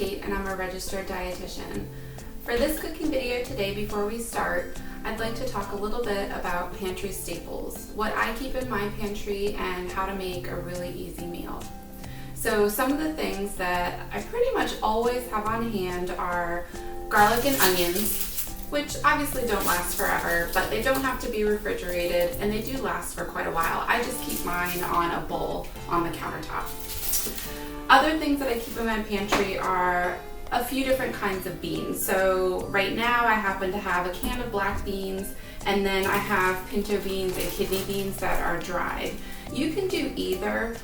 Kate and I'm a registered dietitian. For this cooking video today, before we start, I'd like to talk a little bit about pantry staples, what I keep in my pantry, and how to make a really easy meal. So some of the things that I pretty much always have on hand are garlic and onions, which obviously don't last forever, but they don't have to be refrigerated and they do last for quite a while. I just keep mine on a bowl on the countertop. Other things that I keep in my pantry are a few different kinds of beans. So right now I happen to have a can of black beans, and then I have pinto beans and kidney beans that are dried. You can do either.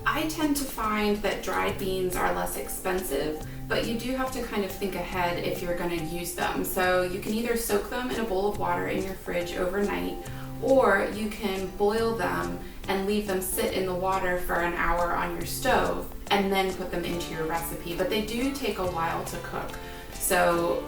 I tend to find that dried beans are less expensive, but you do have to kind of think ahead if you're going to use them. So you can either soak them in a bowl of water in your fridge overnight, or you can boil them and leave them sit in the water for an hour on your stove and then put them into your recipe. But they do take a while to cook. So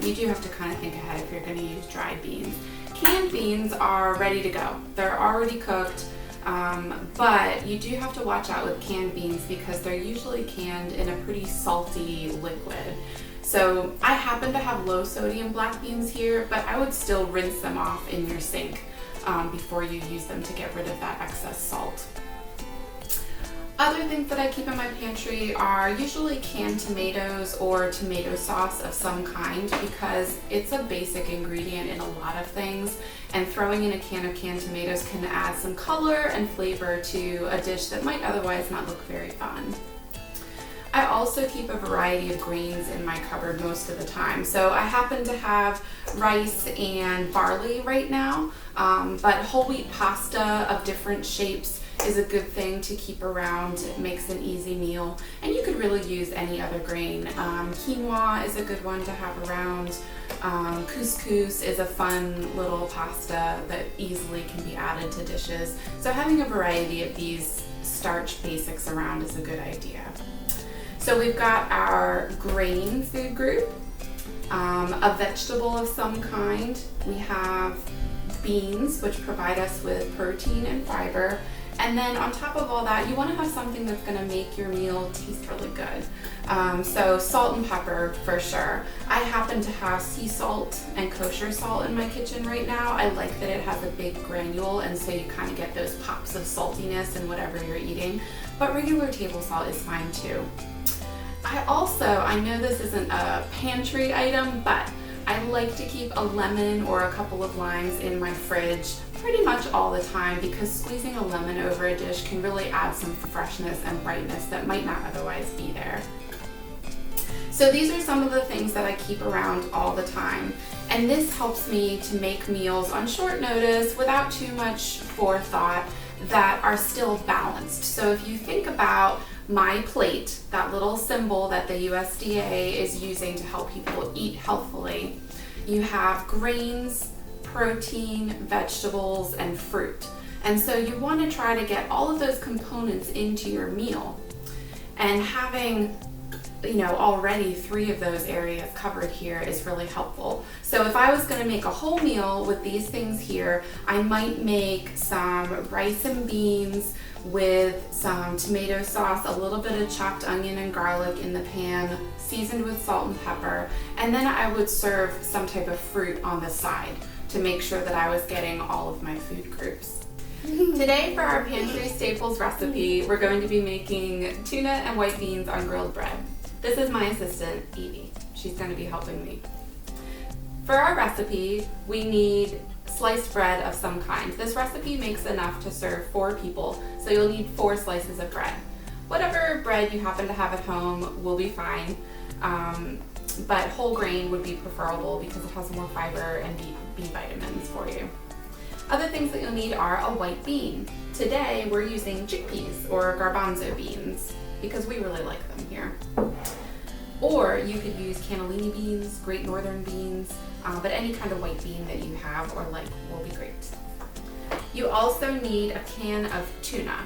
you do have to kind of think ahead if you're going to use dried beans. Canned beans are ready to go. They're already cooked. But you do have to watch out with canned beans because they're usually canned in a pretty salty liquid. So I happen to have low sodium black beans here, but I would still rinse them off in your sink before you use them to get rid of that excess salt. Other things that I keep in my pantry are usually canned tomatoes or tomato sauce of some kind because it's a basic ingredient in a lot of things, and throwing in a can of canned tomatoes can add some color and flavor to a dish that might otherwise not look very fun. I also keep a variety of grains in my cupboard most of the time. So I happen to have rice and barley right now, but whole wheat pasta of different shapes is a good thing to keep around. It makes an easy meal, and you could really use any other grain. Quinoa is a good one to have around. Couscous is a fun little pasta that easily can be added to dishes. So having a variety of these starch basics around is a good idea. So we've got our grain food group, a vegetable of some kind. We have beans, which provide us with protein and fiber. And then on top of all that, you want to have something that's going to make your meal taste really good. So salt and pepper for sure. I happen to have sea salt and kosher salt in my kitchen right now. I like that it has a big granule, and so you kind of get those pops of saltiness in whatever you're eating. But regular table salt is fine too. I know this isn't a pantry item, but I like to keep a lemon or a couple of limes in my fridge pretty much all the time because squeezing a lemon over a dish can really add some freshness and brightness that might not otherwise be there. So these are some of the things that I keep around all the time, and this helps me to make meals on short notice without too much forethought that are still balanced. So if you think about my plate, that little symbol that the USDA is using to help people eat healthfully, you have grains, protein, vegetables, and fruit. And so you want to try to get all of those components into your meal. And having already 3 of those areas covered here is really helpful. So if I was going to make a whole meal with these things here, I might make some rice and beans with some tomato sauce, a little bit of chopped onion and garlic in the pan, seasoned with salt and pepper, and then I would serve some type of fruit on the side to make sure that I was getting all of my food groups. Today for our pantry staples recipe, we're going to be making tuna and white beans on grilled bread. This is my assistant, Evie. She's going to be helping me. For our recipe, we need sliced bread of some kind. This recipe makes enough to serve 4 people, so you'll need 4 slices of bread. Whatever bread you happen to have at home will be fine, but whole grain would be preferable because it has more fiber and B vitamins for you. Other things that you'll need are a white bean. Today we're using chickpeas or garbanzo beans because we really like them here. Or you could use cannellini beans, Great Northern beans, but any kind of white bean that you have or like will be great. You also need a can of tuna.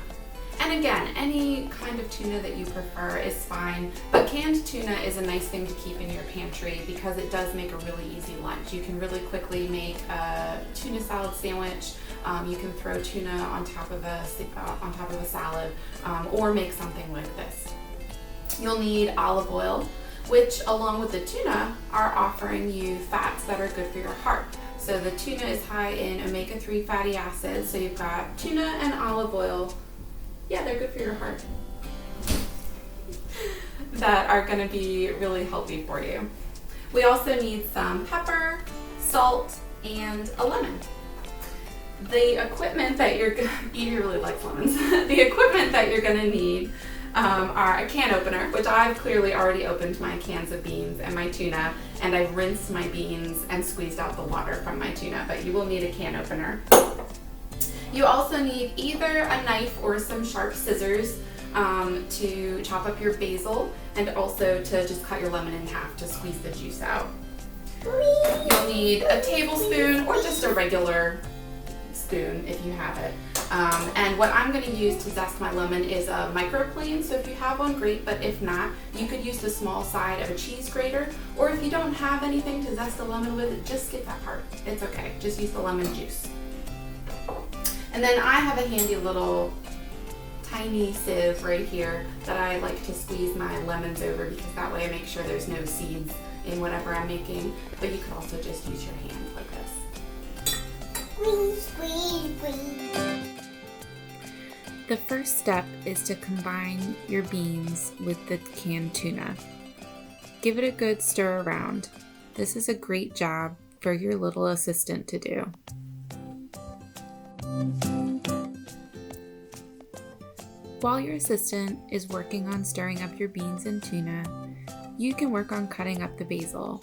And again, any kind of tuna that you prefer is fine, but canned tuna is a nice thing to keep in your pantry because it does make a really easy lunch. You can really quickly make a tuna salad sandwich. You can throw tuna on top of a salad, or make something like this. You'll need olive oil. which along with the tuna are offering you fats that are good for your heart. So the tuna is high in omega-3 fatty acids, so you've got tuna and olive oil. Yeah, they're good for your heart. That are going to be really healthy for you. We also need some pepper, salt, and a lemon. The equipment that Evie really likes lemons. The equipment that you're going to need are a can opener, which I've clearly already opened my cans of beans and my tuna, and I've rinsed my beans and squeezed out the water from my tuna, but you will need a can opener. You also need either a knife or some sharp scissors to chop up your basil, and also to just cut your lemon in half to squeeze the juice out. You'll need a tablespoon or just a regular spoon if you have it. And what I'm going to use to zest my lemon is a microplane, so if you have one, great, but if not, you could use the small side of a cheese grater, or if you don't have anything to zest the lemon with, just skip that part. It's okay, just use the lemon juice. And then I have a handy little tiny sieve right here that I like to squeeze my lemons over, because that way I make sure there's no seeds in whatever I'm making, but you could also just use your hand like this. Squeeze, squeeze, squeeze. The first step is to combine your beans with the canned tuna. Give it a good stir around. This is a great job for your little assistant to do. While your assistant is working on stirring up your beans and tuna, you can work on cutting up the basil.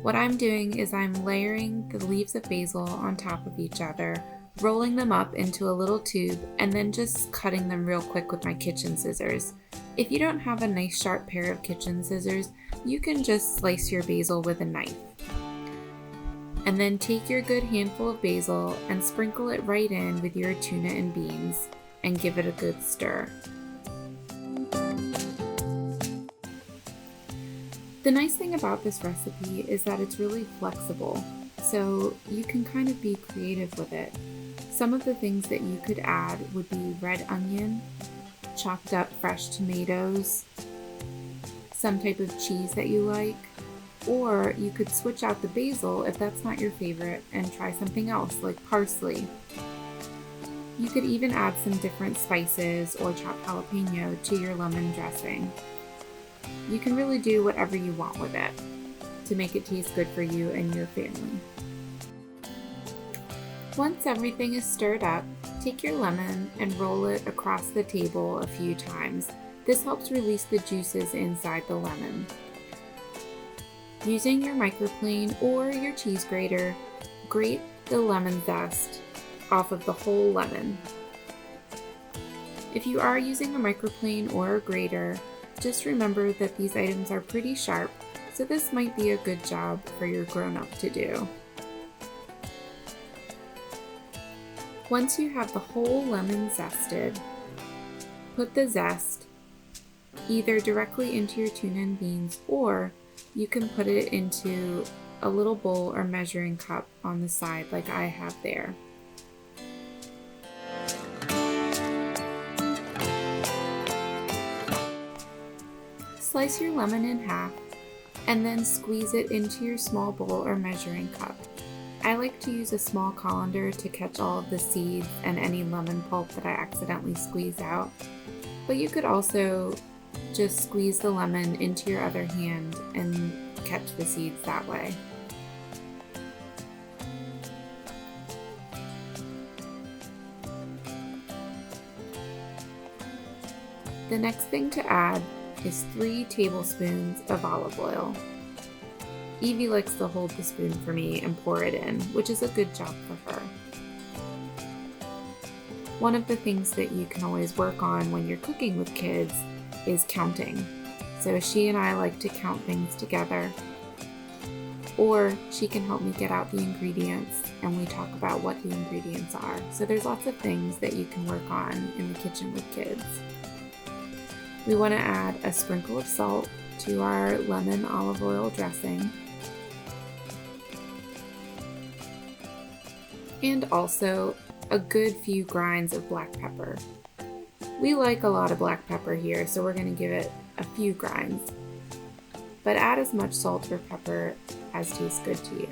What I'm doing is I'm layering the leaves of basil on top of each other, rolling them up into a little tube, and then just cutting them real quick with my kitchen scissors. If you don't have a nice sharp pair of kitchen scissors, you can just slice your basil with a knife. And then take your good handful of basil and sprinkle it right in with your tuna and beans, and give it a good stir. The nice thing about this recipe is that it's really flexible, so you can kind of be creative with it. Some of the things that you could add would be red onion, chopped up fresh tomatoes, some type of cheese that you like, or you could switch out the basil if that's not your favorite and try something else like parsley. You could even add some different spices or chopped jalapeno to your lemon dressing. You can really do whatever you want with it to make it taste good for you and your family. Once everything is stirred up, take your lemon and roll it across the table a few times. This helps release the juices inside the lemon. Using your microplane or your cheese grater, grate the lemon zest off of the whole lemon. If you are using a microplane or a grater, just remember that these items are pretty sharp, so this might be a good job for your grown-up to do. Once you have the whole lemon zested, put the zest either directly into your tuna and beans, or you can put it into a little bowl or measuring cup on the side like I have there. Slice your lemon in half and then squeeze it into your small bowl or measuring cup. I like to use a small colander to catch all of the seeds and any lemon pulp that I accidentally squeeze out, but you could also just squeeze the lemon into your other hand and catch the seeds that way. The next thing to add is 3 tablespoons of olive oil. Evie likes to hold the spoon for me and pour it in, which is a good job for her. One of the things that you can always work on when you're cooking with kids is counting. So she and I like to count things together, or she can help me get out the ingredients and we talk about what the ingredients are. So there's lots of things that you can work on in the kitchen with kids. We want to add a sprinkle of salt to our lemon olive oil dressing, and also a good few grinds of black pepper. We like a lot of black pepper here, so we're going to give it a few grinds. but add as much salt or pepper as tastes good to you.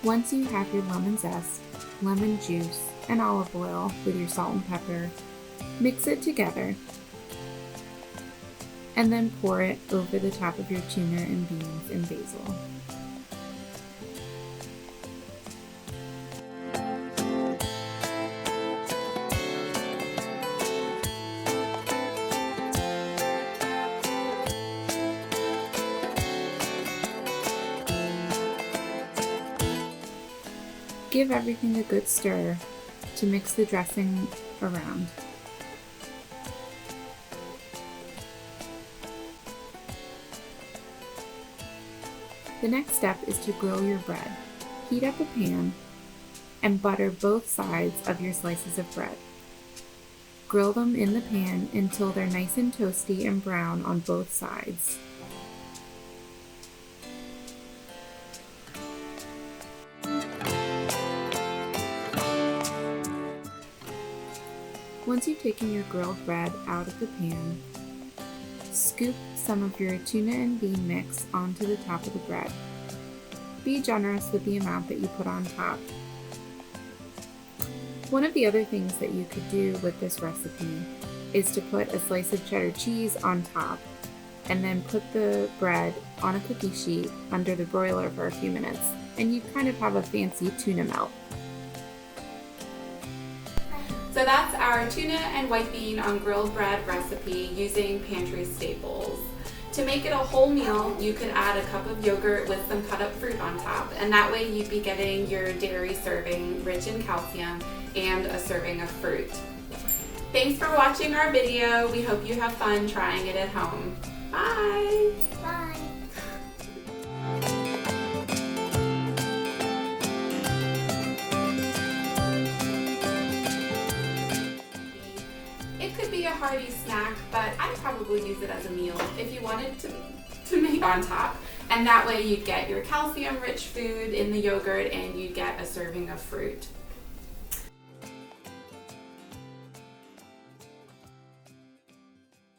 Once you have your lemon zest, lemon juice, and olive oil with your salt and pepper, mix it together and then pour it over the top of your tuna and beans and basil. Give everything a good stir to mix the dressing around. The next step is to grill your bread. Heat up a pan and butter both sides of your slices of bread. Grill them in the pan until they're nice and toasty and brown on both sides. Once you've taken your grilled bread out of the pan, scoop some of your tuna and bean mix onto the top of the bread. Be generous with the amount that you put on top. One of the other things that you could do with this recipe is to put a slice of cheddar cheese on top and then put the bread on a cookie sheet under the broiler for a few minutes, and you kind of have a fancy tuna melt. So that's our tuna and white bean on grilled bread recipe using pantry staples. To make it a whole meal, you could add a cup of yogurt with some cut up fruit on top, and that way you'd be getting your dairy serving rich in calcium and a serving of fruit. Thanks for watching our video. We hope you have fun trying it at home. Bye! Bye. It could be a hearty snack, but I'd probably use it as a meal if you wanted to make on top. And that way you'd get your calcium-rich food in the yogurt and you'd get a serving of fruit.